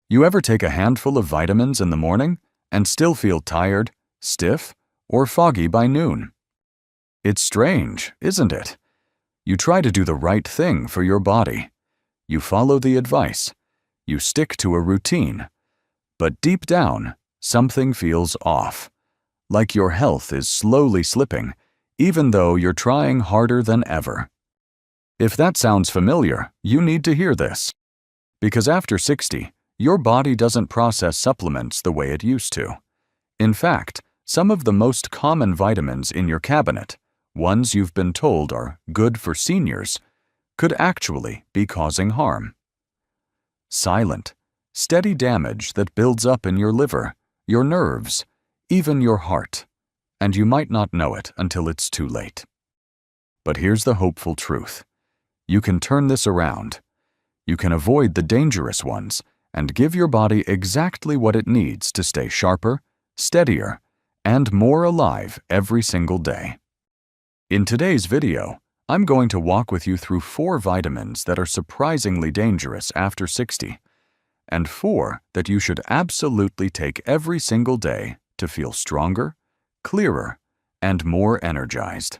You ever take a handful of vitamins in the morning and still feel tired, stiff, or foggy by noon? It's strange, isn't it? You try to do the right thing for your body. You follow the advice. You stick to a routine. But deep down, something feels off, like your health is slowly slipping, even though you're trying harder than ever. If that sounds familiar, you need to hear this. Because after 60, your body doesn't process supplements the way it used to. In fact, some of the most common vitamins in your cabinet, ones you've been told are good for seniors, could actually be causing harm. Silent, steady damage that builds up in your liver, your nerves, even your heart, and you might not know it until it's too late. But here's the hopeful truth. You can turn this around. You can avoid the dangerous ones and give your body exactly what it needs to stay sharper, steadier, and more alive every single day. In today's video, I'm going to walk with you through 4 vitamins that are surprisingly dangerous after 60, and 4 that you should absolutely take every single day to feel stronger, clearer, and more energized.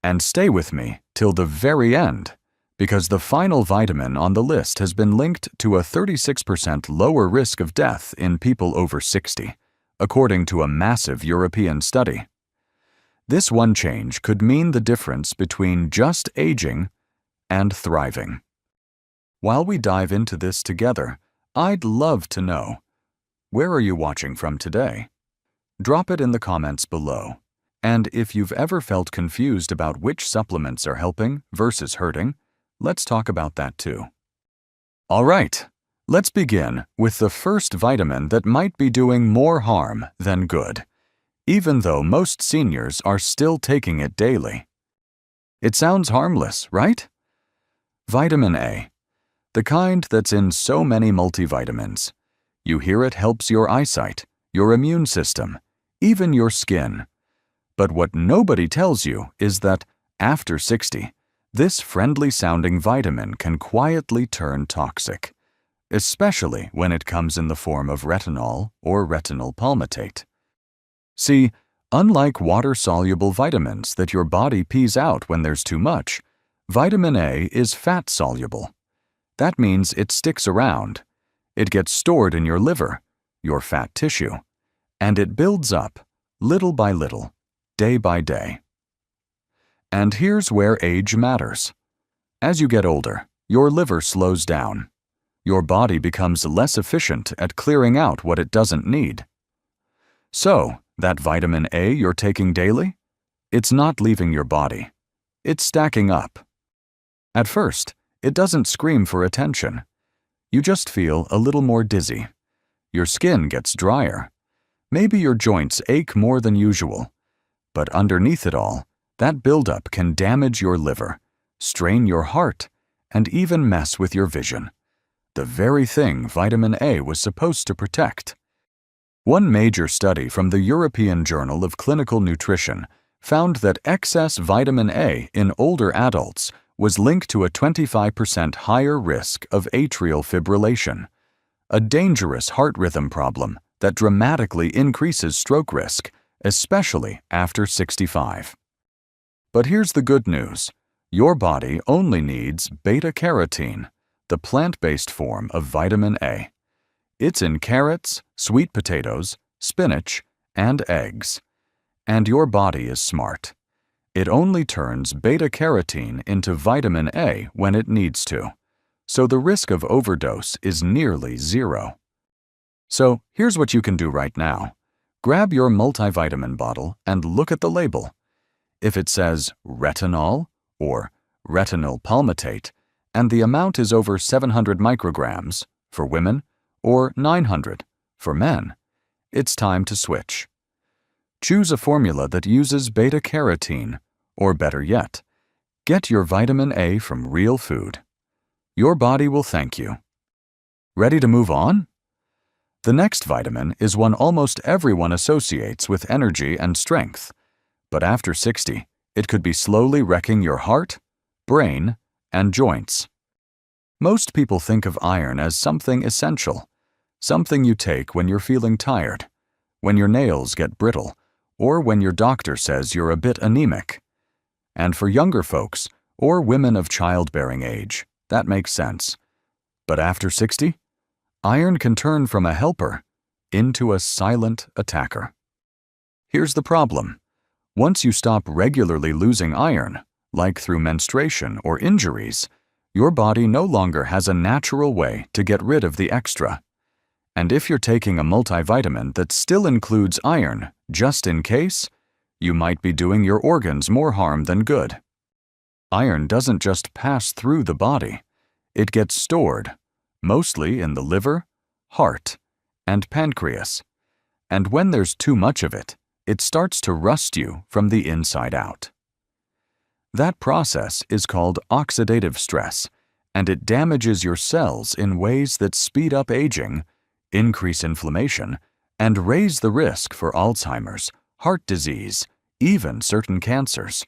And stay with me till the very end, because the final vitamin on the list has been linked to a 36% lower risk of death in people over 60, according to a massive European study. This one change could mean the difference between just aging and thriving. While we dive into this together, I'd love to know, where are you watching from today? Drop it in the comments below. And if you've ever felt confused about which supplements are helping versus hurting, let's talk about that too. All right, let's begin with the first vitamin that might be doing more harm than good, even though most seniors are still taking it daily. It sounds harmless, right? Vitamin A, the kind that's in so many multivitamins. You hear it helps your eyesight, your immune system, even your skin. But what nobody tells you is that after 60, this friendly-sounding vitamin can quietly turn toxic, especially when it comes in the form of retinol or retinol palmitate. See, unlike water-soluble vitamins that your body pees out when there's too much, vitamin A is fat-soluble. That means it sticks around. It gets stored in your liver, your fat tissue, and it builds up, little by little, day by day. And here's where age matters. As you get older, your liver slows down. Your body becomes less efficient at clearing out what it doesn't need. So, that vitamin A you're taking daily? It's not leaving your body. It's stacking up. At first, it doesn't scream for attention. You just feel a little more dizzy. Your skin gets drier. Maybe your joints ache more than usual. But underneath it all, that buildup can damage your liver, strain your heart, and even mess with your vision. The very thing vitamin A was supposed to protect. One major study from the European Journal of Clinical Nutrition found that excess vitamin A in older adults was linked to a 25% higher risk of atrial fibrillation, a dangerous heart rhythm problem that dramatically increases stroke risk, especially after 65. But here's the good news. Your body only needs beta-carotene, the plant-based form of vitamin A. It's in carrots, sweet potatoes, spinach, and eggs. And your body is smart. It only turns beta-carotene into vitamin A when it needs to, so the risk of overdose is nearly zero. So here's what you can do right now. Grab your multivitamin bottle and look at the label. If it says retinol or retinol palmitate, and the amount is over 700 micrograms for women or 900 for men, it's time to switch. Choose a formula that uses beta-carotene, or better yet, get your vitamin A from real food. Your body will thank you. Ready to move on? The next vitamin is one almost everyone associates with energy and strength. But after 60, it could be slowly wrecking your heart, brain, and joints. Most people think of iron as something essential, something you take when you're feeling tired, when your nails get brittle, or when your doctor says you're a bit anemic. And for younger folks, or women of childbearing age, that makes sense. But after 60, iron can turn from a helper into a silent attacker. Here's the problem. Once you stop regularly losing iron, like through menstruation or injuries, your body no longer has a natural way to get rid of the extra. And if you're taking a multivitamin that still includes iron, just in case, you might be doing your organs more harm than good. Iron doesn't just pass through the body. It gets stored, mostly in the liver, heart, and pancreas. And when there's too much of it, it starts to rust you from the inside out. That process is called oxidative stress, and it damages your cells in ways that speed up aging, increase inflammation, and raise the risk for Alzheimer's, heart disease, even certain cancers.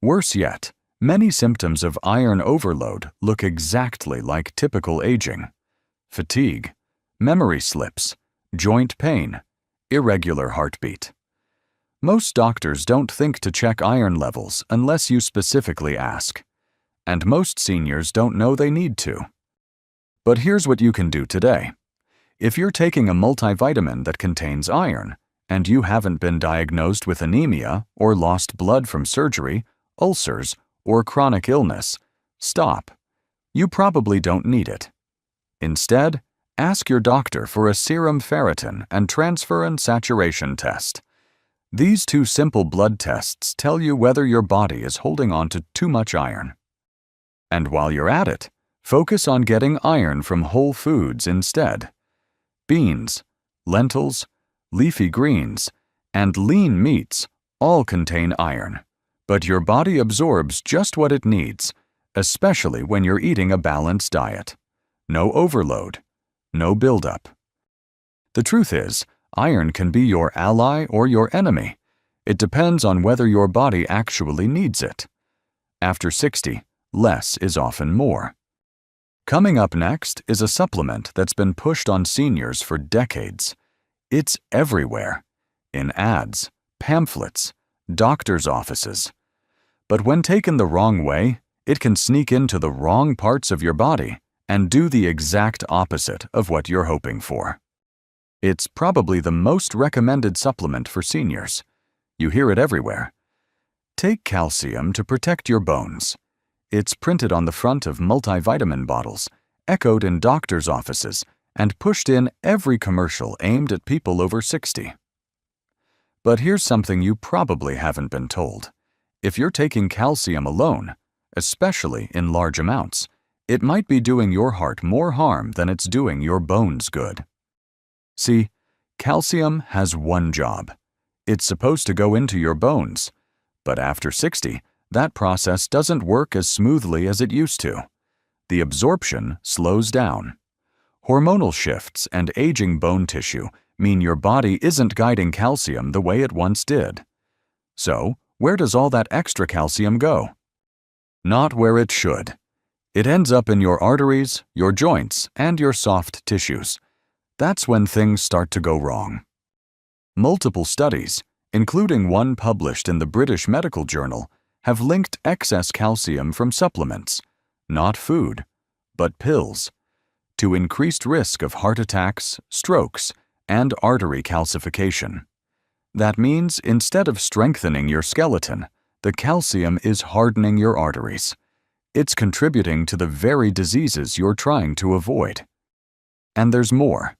Worse yet, many symptoms of iron overload look exactly like typical aging: fatigue, memory slips, joint pain, irregular heartbeat. Most doctors don't think to check iron levels unless you specifically ask, and most seniors don't know they need to. But here's what you can do today. If you're taking a multivitamin that contains iron, and you haven't been diagnosed with anemia or lost blood from surgery, ulcers, or chronic illness, stop. You probably don't need it. Instead, ask your doctor for a serum ferritin and transferrin saturation test. These two simple blood tests tell you whether your body is holding on to too much iron. And while you're at it, focus on getting iron from whole foods instead. Beans, lentils, leafy greens, and lean meats all contain iron, but your body absorbs just what it needs, especially when you're eating a balanced diet. No overload, no buildup. The truth is, iron can be your ally or your enemy. It depends on whether your body actually needs it. After 60, less is often more. Coming up next is a supplement that's been pushed on seniors for decades. It's everywhere, in ads, pamphlets, doctors' offices. But when taken the wrong way, it can sneak into the wrong parts of your body and do the exact opposite of what you're hoping for. It's probably the most recommended supplement for seniors. You hear it everywhere. Take calcium to protect your bones. It's printed on the front of multivitamin bottles, echoed in doctors' offices, and pushed in every commercial aimed at people over 60. But here's something you probably haven't been told. If you're taking calcium alone, especially in large amounts, it might be doing your heart more harm than it's doing your bones good. See, calcium has one job. It's supposed to go into your bones, but after 60, that process doesn't work as smoothly as it used to. The absorption slows down. Hormonal shifts and aging bone tissue mean your body isn't guiding calcium the way it once did. So, where does all that extra calcium go? Not where it should. It ends up in your arteries, your joints, and your soft tissues. That's when things start to go wrong. Multiple studies, including one published in the British Medical Journal, have linked excess calcium from supplements, not food, but pills, to increased risk of heart attacks, strokes, and artery calcification. That means instead of strengthening your skeleton, the calcium is hardening your arteries. It's contributing to the very diseases you're trying to avoid. And there's more.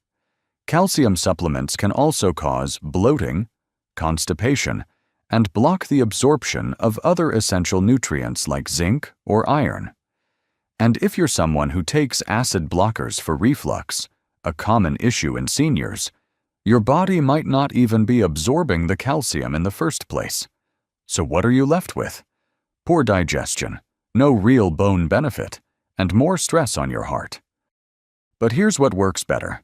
Calcium supplements can also cause bloating, constipation, and block the absorption of other essential nutrients like zinc or iron. And if you're someone who takes acid blockers for reflux, a common issue in seniors, your body might not even be absorbing the calcium in the first place. So what are you left with? Poor digestion, no real bone benefit, and more stress on your heart. But here's what works better.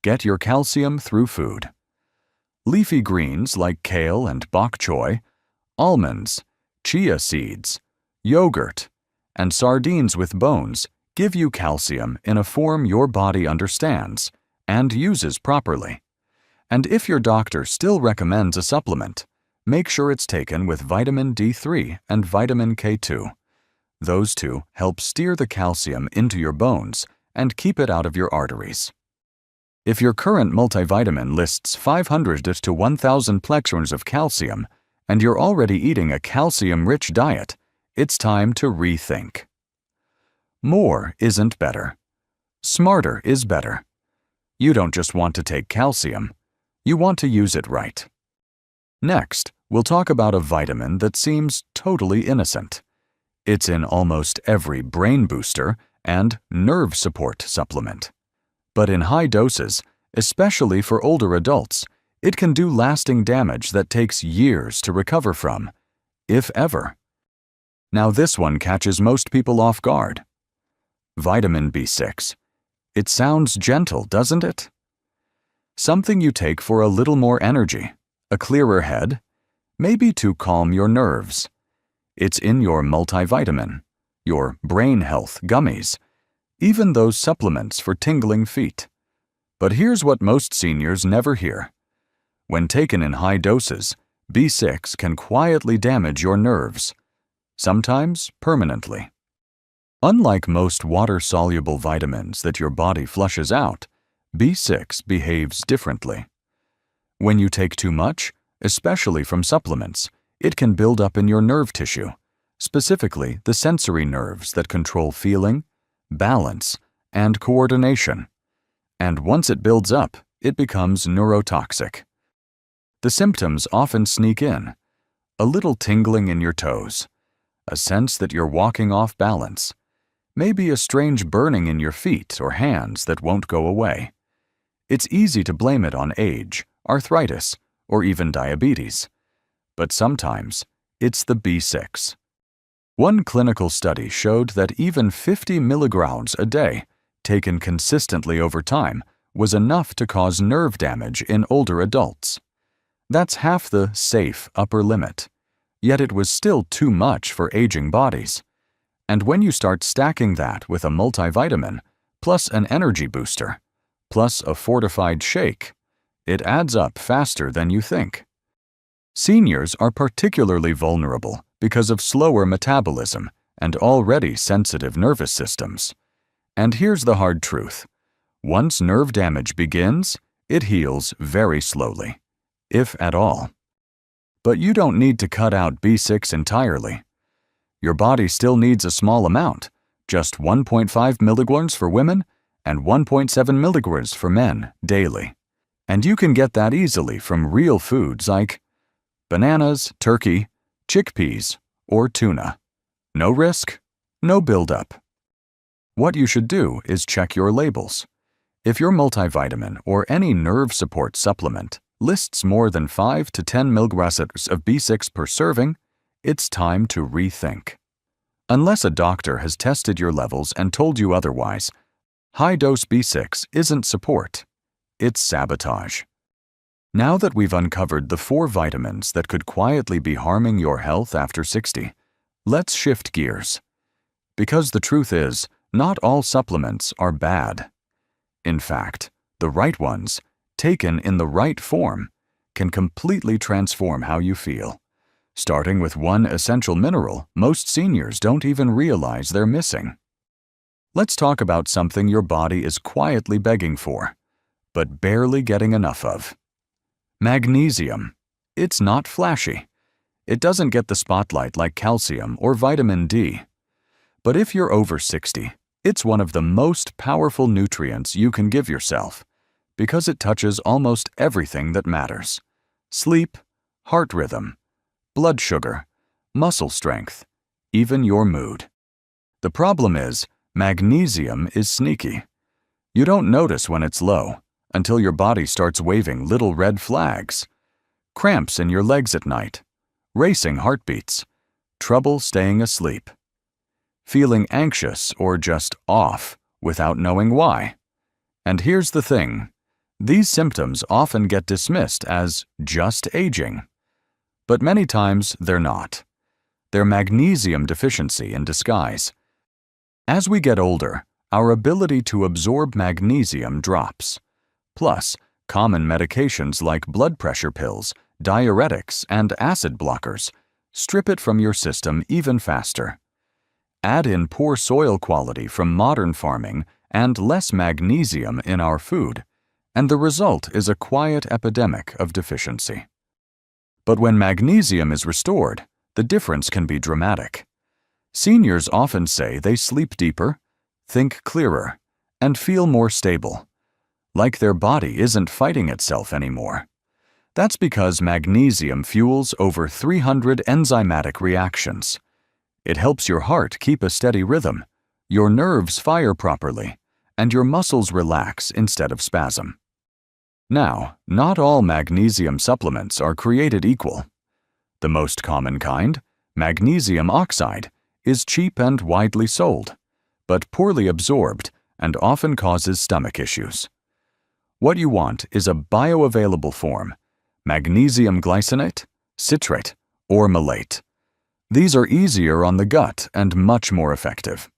Get your calcium through food. Leafy greens like kale and bok choy, almonds, chia seeds, yogurt, and sardines with bones give you calcium in a form your body understands and uses properly. And if your doctor still recommends a supplement, make sure it's taken with vitamin D3 and vitamin K2. Those two help steer the calcium into your bones and keep it out of your arteries. If your current multivitamin lists 500 to 1,000 plectrons of calcium, and you're already eating a calcium-rich diet, it's time to rethink. More isn't better. Smarter is better. You don't just want to take calcium, you want to use it right. Next, we'll talk about a vitamin that seems totally innocent. It's in almost every brain booster and nerve support supplement. But in high doses, especially for older adults, it can do lasting damage that takes years to recover from, if ever. Now this one catches most people off guard. Vitamin B6. It sounds gentle, doesn't it? Something you take for a little more energy, a clearer head, maybe to calm your nerves. It's in your multivitamin, your brain health gummies, even those supplements for tingling feet. But here's what most seniors never hear. When taken in high doses, B6 can quietly damage your nerves, sometimes permanently. Unlike most water-soluble vitamins that your body flushes out, B6 behaves differently. When you take too much, especially from supplements, it can build up in your nerve tissue, specifically the sensory nerves that control feeling, balance, and coordination. And once it builds up, it becomes neurotoxic. The symptoms often sneak in: a little tingling in your toes, a sense that you're walking off balance, maybe a strange burning in your feet or hands that won't go away. It's easy to blame it on age, arthritis, or even diabetes. But sometimes, it's the B6. One clinical study showed that even 50 milligrams a day, taken consistently over time, was enough to cause nerve damage in older adults. That's half the safe upper limit, yet it was still too much for aging bodies. And when you start stacking that with a multivitamin, plus an energy booster, plus a fortified shake, it adds up faster than you think. Seniors are particularly vulnerable because of slower metabolism and already sensitive nervous systems. And here's the hard truth. Once nerve damage begins, it heals very slowly, if at all. But you don't need to cut out B6 entirely. Your body still needs a small amount, just 1.5 milligrams for women and 1.7 milligrams for men daily. And you can get that easily from real foods like bananas, turkey, chickpeas, or tuna. No risk, no buildup. What you should do is check your labels. If your multivitamin or any nerve support supplement lists more than 5 to 10 milligrams of B6 per serving, it's time to rethink. Unless a doctor has tested your levels and told you otherwise, high-dose B6 isn't support, it's sabotage. Now that we've uncovered the 4 vitamins that could quietly be harming your health after 60, let's shift gears. Because the truth is, not all supplements are bad. In fact, the right ones, taken in the right form, can completely transform how you feel. Starting with one essential mineral most seniors don't even realize they're missing. Let's talk about something your body is quietly begging for, but barely getting enough of. Magnesium. It's not flashy. It doesn't get the spotlight like calcium or vitamin D. But if you're over 60, it's one of the most powerful nutrients you can give yourself, because it touches almost everything that matters: sleep, heart rhythm, blood sugar, muscle strength, even your mood. The problem is, magnesium is sneaky. You don't notice when it's low until your body starts waving little red flags. Cramps in your legs at night, racing heartbeats, trouble staying asleep, feeling anxious or just off without knowing why. And here's the thing. These symptoms often get dismissed as just aging. But many times they're not. They're magnesium deficiency in disguise. As we get older, our ability to absorb magnesium drops. Plus, common medications like blood pressure pills, diuretics, and acid blockers strip it from your system even faster. Add in poor soil quality from modern farming and less magnesium in our food, and the result is a quiet epidemic of deficiency. But when magnesium is restored, the difference can be dramatic. Seniors often say they sleep deeper, think clearer, and feel more stable, like their body isn't fighting itself anymore. That's because magnesium fuels over 300 enzymatic reactions. It helps your heart keep a steady rhythm, your nerves fire properly, and your muscles relax instead of spasm. Now, not all magnesium supplements are created equal. The most common kind, magnesium oxide, is cheap and widely sold, but poorly absorbed and often causes stomach issues. What you want is a bioavailable form, magnesium glycinate, citrate, or malate. These are easier on the gut and much more effective.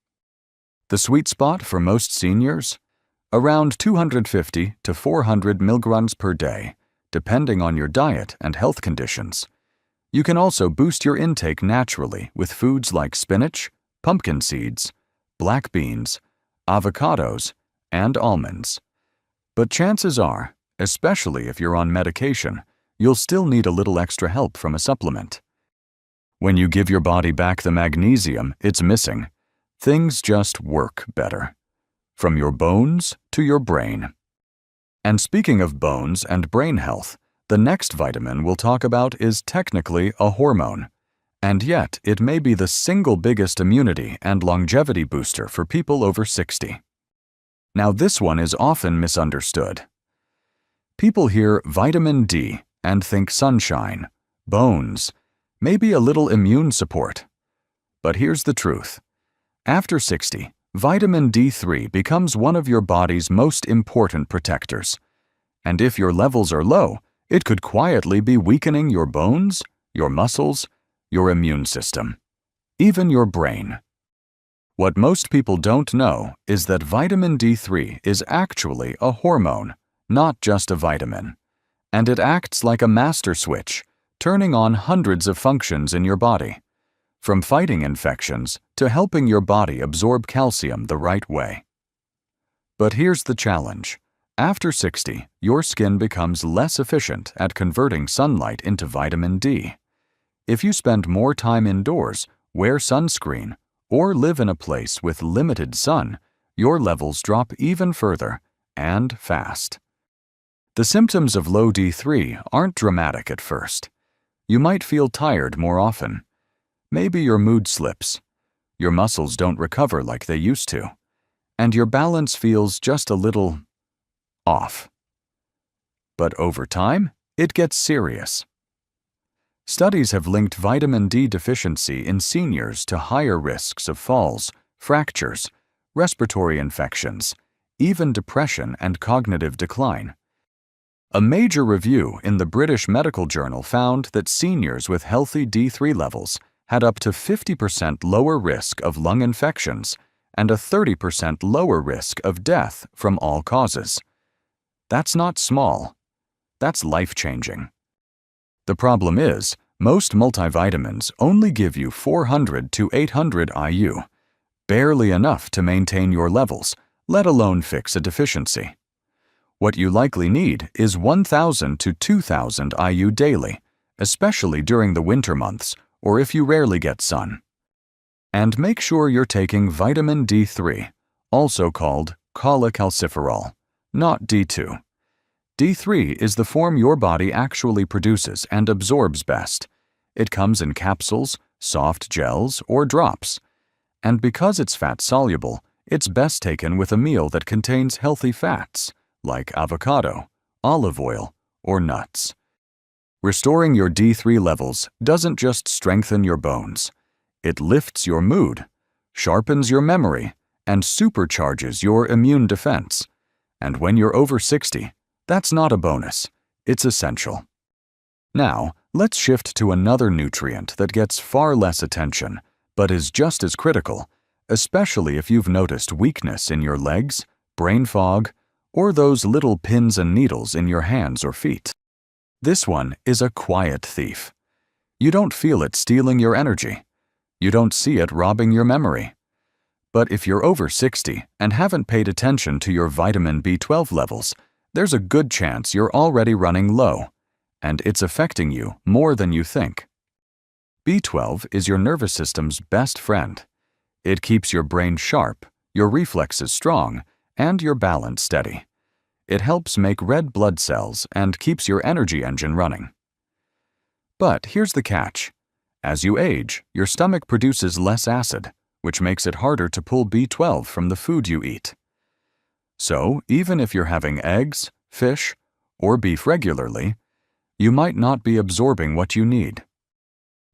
The sweet spot for most seniors? Around 250 to 400 milligrams per day, depending on your diet and health conditions. You can also boost your intake naturally with foods like spinach, pumpkin seeds, black beans, avocados, and almonds. But chances are, especially if you're on medication, you'll still need a little extra help from a supplement. When you give your body back the magnesium it's missing, things just work better. From your bones to your brain. And speaking of bones and brain health, the next vitamin we'll talk about is technically a hormone, and yet it may be the single biggest immunity and longevity booster for people over 60. Now this one is often misunderstood. People hear vitamin D and think sunshine, bones, maybe a little immune support. But here's the truth. After 60, vitamin D3 becomes one of your body's most important protectors. And if your levels are low, it could quietly be weakening your bones, your muscles, your immune system, even your brain. What most people don't know is that vitamin D3 is actually a hormone, not just a vitamin. And it acts like a master switch, turning on hundreds of functions in your body. From fighting infections to helping your body absorb calcium the right way. But here's the challenge. After 60, your skin becomes less efficient at converting sunlight into vitamin D. If you spend more time indoors, wear sunscreen, or live in a place with limited sun, your levels drop even further, and fast. The symptoms of low D3 aren't dramatic at first. You might feel tired more often. Maybe your mood slips, your muscles don't recover like they used to, and your balance feels just a little off. But over time, it gets serious. Studies have linked vitamin D deficiency in seniors to higher risks of falls, fractures, respiratory infections, even depression and cognitive decline. A major review in the British Medical Journal found that seniors with healthy D3 levels had up to 50% lower risk of lung infections and a 30% lower risk of death from all causes. That's not small. That's life-changing. The problem is, most multivitamins only give you 400 to 800 IU, barely enough to maintain your levels, let alone fix a deficiency. What you likely need is 1,000 to 2,000 IU daily, especially during the winter months or if you rarely get sun. And make sure you're taking vitamin D3, also called cholecalciferol, not D2. D3 is the form your body actually produces and absorbs best. It comes in capsules, soft gels, or drops. And because it's fat-soluble, it's best taken with a meal that contains healthy fats, like avocado, olive oil, or nuts. Restoring your D3 levels doesn't just strengthen your bones. It lifts your mood, sharpens your memory, and supercharges your immune defense. And when you're over 60, that's not a bonus, it's essential. Now, let's shift to another nutrient that gets far less attention, but is just as critical, especially if you've noticed weakness in your legs, brain fog, or those little pins and needles in your hands or feet. This one is a quiet thief. You don't feel it stealing your energy. You don't see it robbing your memory. But if you're over 60 and haven't paid attention to your vitamin B12 levels, there's a good chance you're already running low, and it's affecting you more than you think. B12 is your nervous system's best friend. It keeps your brain sharp, your reflexes strong, and your balance steady. It helps make red blood cells and keeps your energy engine running. But here's the catch. As you age, your stomach produces less acid, which makes it harder to pull B12 from the food you eat. So, even if you're having eggs, fish, or beef regularly, you might not be absorbing what you need.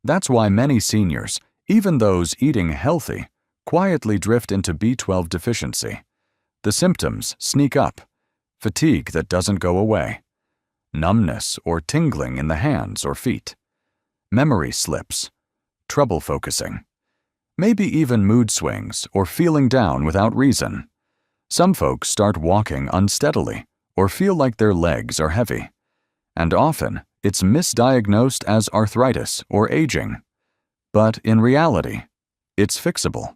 That's why many seniors, even those eating healthy, quietly drift into B12 deficiency. The symptoms sneak up: fatigue that doesn't go away, numbness or tingling in the hands or feet, memory slips, trouble focusing, maybe even mood swings or feeling down without reason. Some folks start walking unsteadily or feel like their legs are heavy, and often it's misdiagnosed as arthritis or aging. But in reality, it's fixable.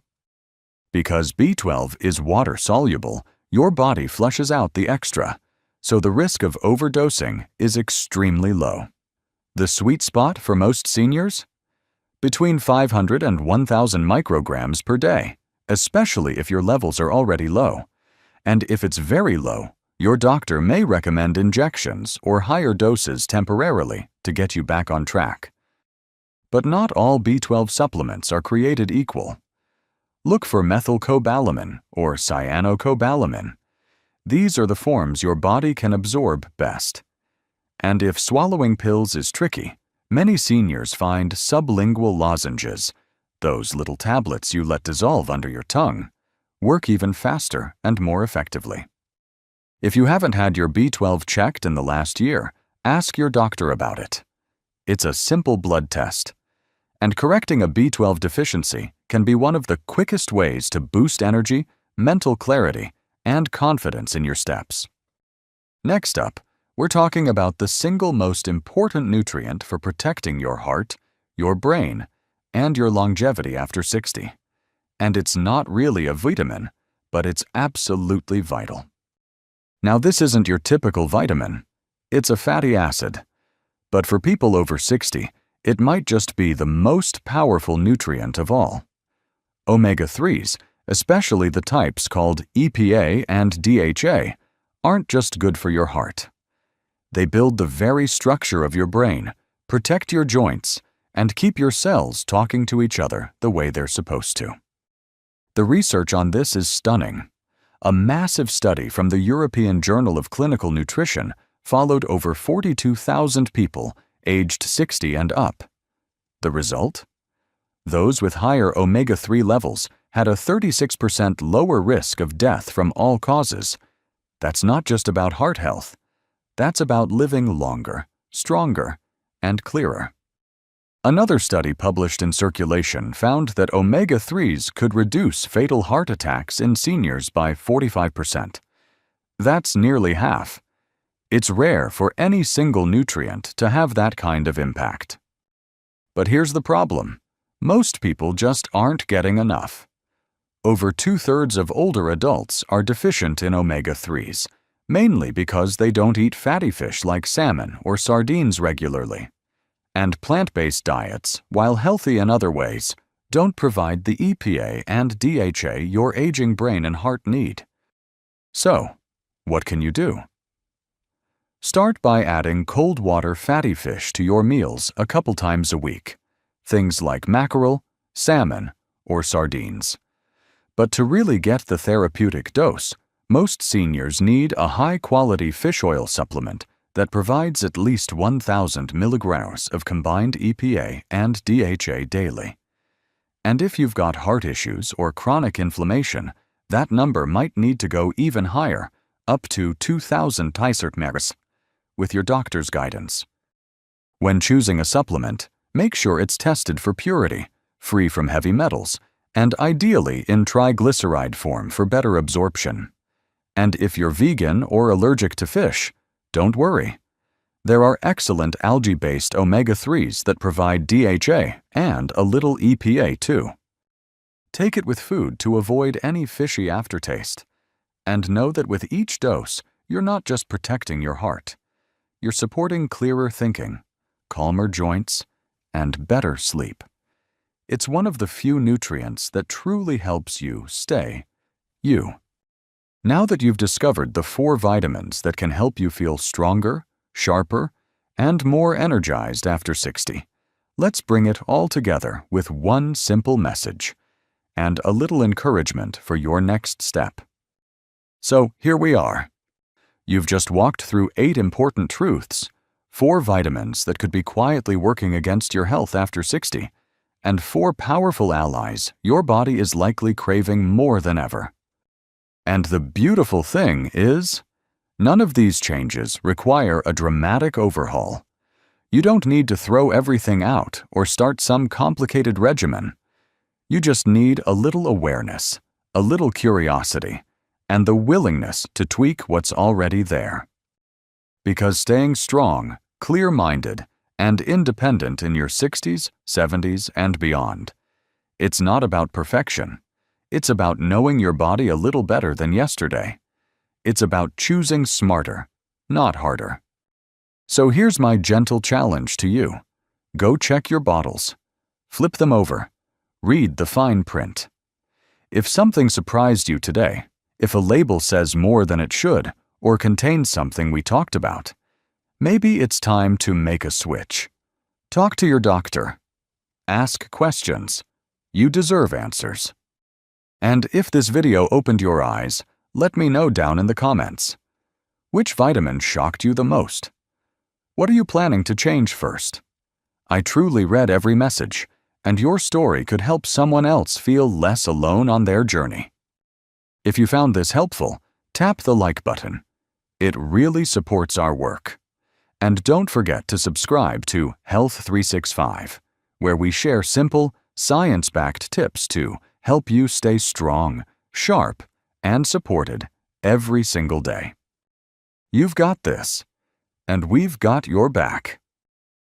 Because B12 is water-soluble, your body flushes out the extra, so the risk of overdosing is extremely low. The sweet spot for most seniors? Between 500 and 1,000 micrograms per day, especially if your levels are already low. And if it's very low, your doctor may recommend injections or higher doses temporarily to get you back on track. But not all B12 supplements are created equal. Look for methylcobalamin or cyanocobalamin. These are the forms your body can absorb best. And if swallowing pills is tricky, many seniors find sublingual lozenges, those little tablets you let dissolve under your tongue, work even faster and more effectively. If you haven't had your B12 checked in the last year, ask your doctor about it. It's a simple blood test. And correcting a B12 deficiency can be one of the quickest ways to boost energy, mental clarity, and confidence in your steps. Next up, we're talking about the single most important nutrient for protecting your heart, your brain, and your longevity after 60. And it's not really a vitamin, but it's absolutely vital. Now, this isn't your typical vitamin. It's a fatty acid. But for people over 60, it might just be the most powerful nutrient of all. Omega-3s, especially the types called EPA and DHA, aren't just good for your heart. They build the very structure of your brain, protect your joints, and keep your cells talking to each other the way they're supposed to. The research on this is stunning. A massive study from the European Journal of Clinical Nutrition followed over 42,000 people aged 60 and up. The result? Those with higher omega-3 levels had a 36% lower risk of death from all causes. That's not just about heart health. That's about living longer, stronger, and clearer. Another study published in Circulation found that omega-3s could reduce fatal heart attacks in seniors by 45%. That's nearly half. It's rare for any single nutrient to have that kind of impact. But here's the problem. Most people just aren't getting enough. Over 2/3 of older adults are deficient in omega-3s, mainly because they don't eat fatty fish like salmon or sardines regularly. And plant-based diets, while healthy in other ways, don't provide the EPA and DHA your aging brain and heart need. So, what can you do? Start by adding cold water fatty fish to your meals a couple times a week. Things like mackerel, salmon, or sardines. But to really get the therapeutic dose, most seniors need a high-quality fish oil supplement that provides at least 1,000 milligrams of combined EPA and DHA daily. And if you've got heart issues or chronic inflammation, that number might need to go even higher, up to 2,000 tisert, with your doctor's guidance. When choosing a supplement, make sure it's tested for purity, free from heavy metals, and ideally in triglyceride form for better absorption. And if you're vegan or allergic to fish, don't worry. There are excellent algae-based omega-3s that provide DHA and a little EPA too. Take it with food to avoid any fishy aftertaste. And know that with each dose, you're not just protecting your heart. You're supporting clearer thinking, calmer joints, and better sleep. It's one of the few nutrients that truly helps you stay you. Now that you've discovered the 4 vitamins that can help you feel stronger, sharper, and more energized after 60, let's bring it all together with one simple message and a little encouragement for your next step. So here we are. You've just walked through 8 important truths, 4 vitamins that could be quietly working against your health after 60, and 4 powerful allies your body is likely craving more than ever. And the beautiful thing is, none of these changes require a dramatic overhaul. You don't need to throw everything out or start some complicated regimen. You just need a little awareness, a little curiosity, and the willingness to tweak what's already there. Because staying strong, clear-minded, and independent in your 60s, 70s, and beyond, it's not about perfection. It's about knowing your body a little better than yesterday. It's about choosing smarter, not harder. So here's my gentle challenge to you. Go check your bottles. Flip them over. Read the fine print. If something surprised you today, if a label says more than it should or contains something we talked about, maybe it's time to make a switch. Talk to your doctor. Ask questions. You deserve answers. And if this video opened your eyes, let me know down in the comments. Which vitamin shocked you the most? What are you planning to change first? I truly read every message, and your story could help someone else feel less alone on their journey. If you found this helpful, tap the like button. It really supports our work. And don't forget to subscribe to Health 365, where we share simple, science-backed tips to help you stay strong, sharp, and supported every single day. You've got this, and we've got your back.